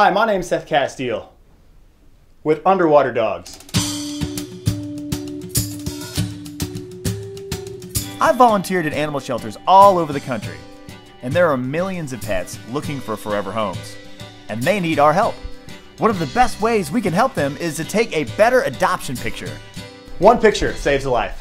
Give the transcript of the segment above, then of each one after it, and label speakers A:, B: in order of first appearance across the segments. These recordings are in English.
A: Hi, my name's Seth Castile with Underwater Dogs.
B: I've volunteered at animal shelters all over the country, and there are millions of pets looking for forever homes, and they need our help. One of the best ways we can help them is to take a better adoption picture.
A: One picture saves a life.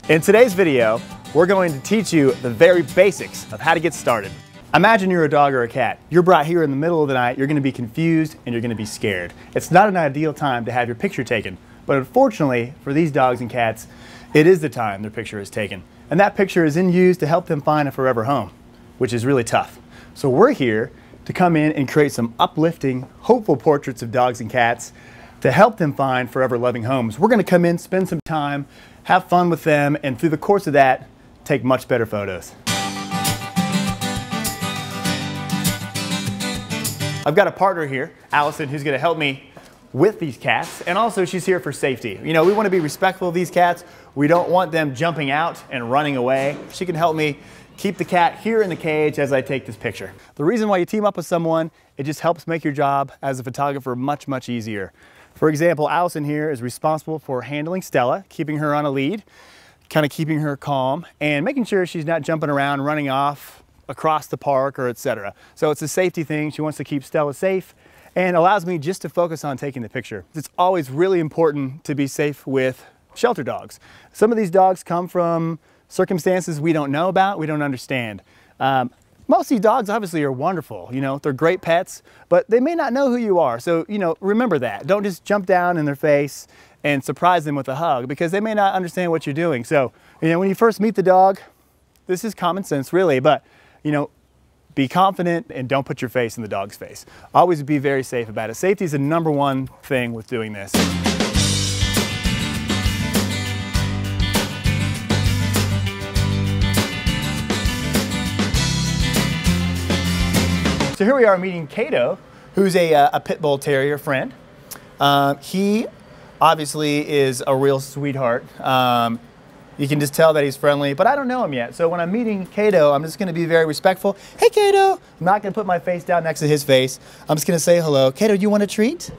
B: In today's video, we're going to teach you the very basics of how to get started.
A: Imagine you're a dog or a cat. You're brought here in the middle of the night, you're going to be confused and you're going to be scared. It's not an ideal time to have your picture taken, but unfortunately for these dogs and cats, it is the time their picture is taken. And that picture is then used to help them find a forever home, which is really tough. So we're here to come in and create some uplifting, hopeful portraits of dogs and cats to help them find forever loving homes. We're going to come in, spend some time, have fun with them, and through the course of that, take much better photos. I've got a partner here, Allison, who's going to help me with these cats, and also she's here for safety. You know, we want to be respectful of these cats. We don't want them jumping out and running away. She can help me keep the cat here in the cage as I take this picture. The reason why you team up with someone, it just helps make your job as a photographer much, much easier. For example, Allison here is responsible for handling Stella, keeping her on a lead, kind of keeping her calm, and making sure she's not jumping around, running off across the park or etc. So it's a safety thing. She wants to keep Stella safe and allows me just to focus on taking the picture. It's always really important to be safe with shelter dogs. Some of these dogs come from circumstances we don't know about, we don't understand. Most of these dogs obviously are wonderful, you know, they're great pets, but they may not know who you are. So, you know, remember that. Don't just jump down in their face and surprise them with a hug because they may not understand what you're doing. So, you know, when you first meet the dog, this is common sense really, but, you know, be confident and don't put your face in the dog's face. Always be very safe about it. Safety is the #1 thing with doing this. So here we are meeting Kato, who's a pit bull terrier friend. He obviously is a real sweetheart. You can just tell that he's friendly, but I don't know him yet. So when I'm meeting Kato, I'm just gonna be very respectful. Hey Kato! I'm not gonna put my face down next to his face. I'm just gonna say hello. Kato, do you want a treat?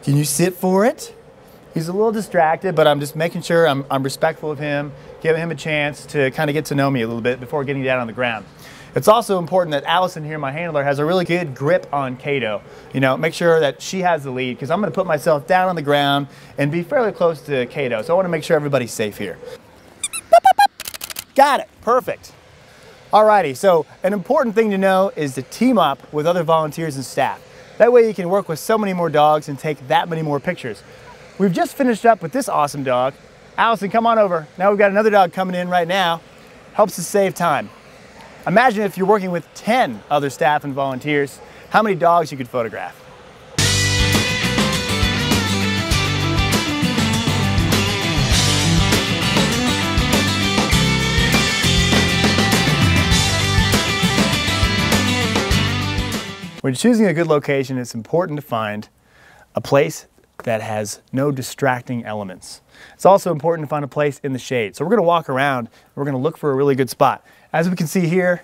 A: Can you sit for it? He's a little distracted, but I'm just making sure I'm respectful of him, giving him a chance to kind of get to know me a little bit before getting down on the ground. It's also important that Allison here, my handler, has a really good grip on Kato. You know, make sure that she has the lead because I'm going to put myself down on the ground and be fairly close to Kato. So I want to make sure everybody's safe here. Got it. Perfect. Alrighty, so an important thing to know is to team up with other volunteers and staff. That way you can work with so many more dogs and take that many more pictures. We've just finished up with this awesome dog. Allison, come on over. Now we've got another dog coming in right now. Helps us save time. Imagine if you're working with 10 other staff and volunteers, how many dogs you could photograph. When choosing a good location, it's important to find a place that has no distracting elements. It's also important to find a place in the shade. So we're gonna walk around, and we're gonna look for a really good spot. As we can see here,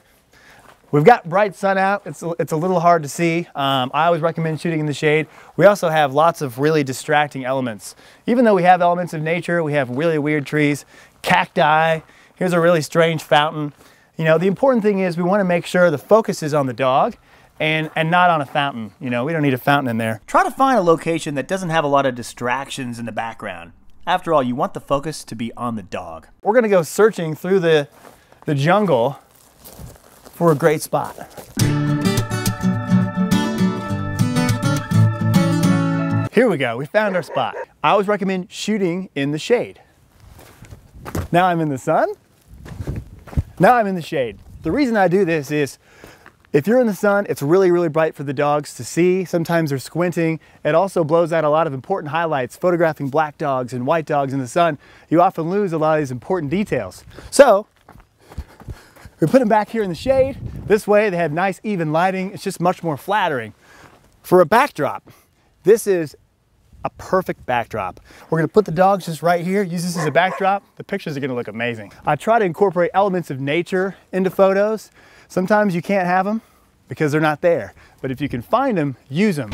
A: we've got bright sun out. It's a little hard to see. I always recommend shooting in the shade. We also have lots of really distracting elements. Even though we have elements of nature, we have really weird trees, cacti. Here's a really strange fountain. You know, the important thing is we wanna make sure the focus is on the dog and not on a fountain. You know, we don't need a fountain in there. Try to find a location that doesn't have a lot of distractions in the background. After all, you want the focus to be on the dog. We're gonna go searching through the jungle for a great spot. Here we go, we found our spot. I always recommend shooting in the shade. Now I'm in the sun, now I'm in the shade. The reason I do this is if you're in the sun, it's really, really bright for the dogs to see. Sometimes they're squinting. It also blows out a lot of important highlights. Photographing black dogs and white dogs in the sun, you often lose a lot of these important details. So we put them back here in the shade. This way they have nice even lighting. It's just much more flattering. For a backdrop, this is a perfect backdrop. We're gonna put the dogs just right here, use this as a backdrop. The pictures are gonna look amazing. I try to incorporate elements of nature into photos. Sometimes you can't have them because they're not there, but if you can find them, use them.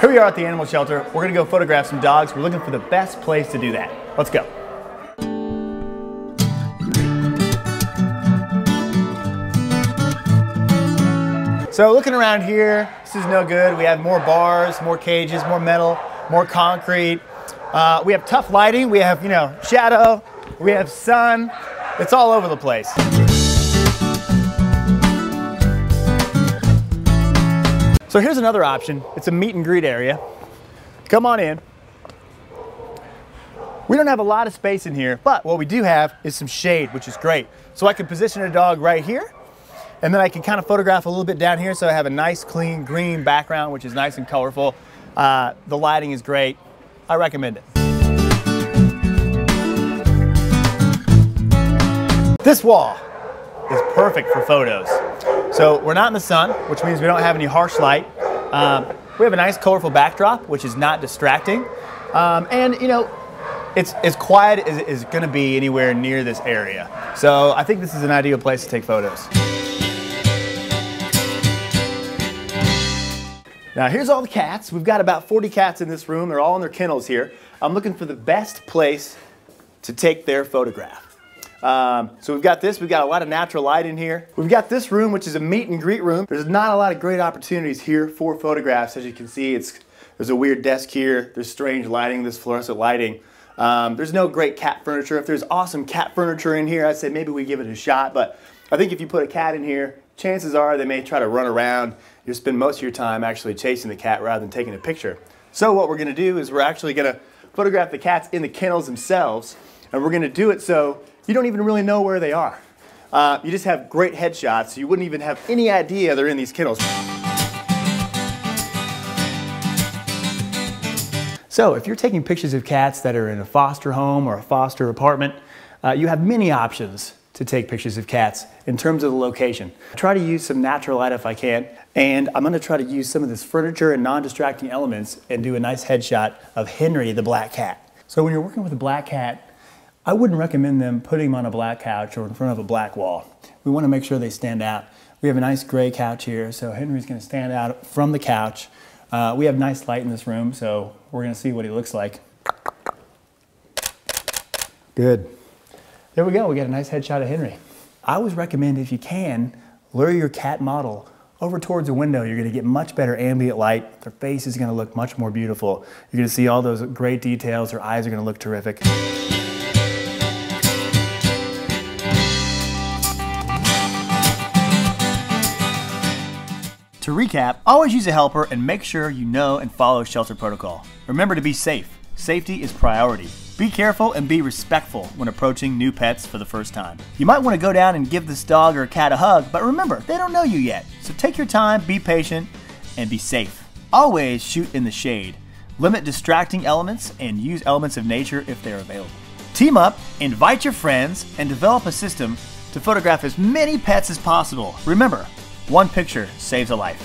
A: Here we are at the animal shelter. We're gonna go photograph some dogs. We're looking for the best place to do that. Let's go. So looking around here, this is no good. We have more bars, more cages, more metal, more concrete. We have tough lighting. We have, shadow. We have sun. It's all over the place. So here's another option. It's a meet and greet area. Come on in. We don't have a lot of space in here, but what we do have is some shade, which is great. So I can position a dog right here, and then I can kind of photograph a little bit down here so I have a nice, clean, green background, which is nice and colorful. The lighting is great. I recommend it. This wall is perfect for photos. So we're not in the sun, which means we don't have any harsh light. We have a nice, colorful backdrop, which is not distracting. And it's as quiet as it is gonna be anywhere near this area. So I think this is an ideal place to take photos. Now here's all the cats. We've got about 40 cats in this room. They're all in their kennels here. I'm looking for the best place to take their photograph. So we've got a lot of natural light in here. We've got this room, which is a meet and greet room. There's not a lot of great opportunities here for photographs. As you can see, there's a weird desk here. There's strange lighting, this fluorescent lighting. There's no great cat furniture. If there's awesome cat furniture in here, I'd say maybe we give it a shot. But I think if you put a cat in here, chances are they may try to run around. You'll spend most of your time actually chasing the cat rather than taking a picture. So what we're gonna do is we're actually gonna photograph the cats in the kennels themselves, and we're gonna do it so you don't even really know where they are. You just have great headshots, so you wouldn't even have any idea they're in these kennels. So if you're taking pictures of cats that are in a foster home or a foster apartment, you have many options to take pictures of cats in terms of the location. Try to use some natural light if I can, and I'm gonna try to use some of this furniture and non-distracting elements and do a nice headshot of Henry the black cat. So when you're working with a black cat, I wouldn't recommend them putting them on a black couch or in front of a black wall. We wanna make sure they stand out. We have a nice gray couch here, so Henry's gonna stand out from the couch. We have nice light in this room, so we're gonna see what he looks like. Good. There we go, we got a nice headshot of Henry. I always recommend, if you can, lure your cat model over towards a window. You're gonna get much better ambient light. Their face is gonna look much more beautiful. You're gonna see all those great details. Their eyes are gonna look terrific. To recap, always use a helper and make sure you know and follow shelter protocol. Remember to be safe. Safety is priority. Be careful and be respectful when approaching new pets for the first time. You might want to go down and give this dog or cat a hug, but remember, they don't know you yet. So take your time, be patient, and be safe. Always shoot in the shade. Limit distracting elements and use elements of nature if they're available. Team up, invite your friends, and develop a system to photograph as many pets as possible. Remember, one picture saves a life.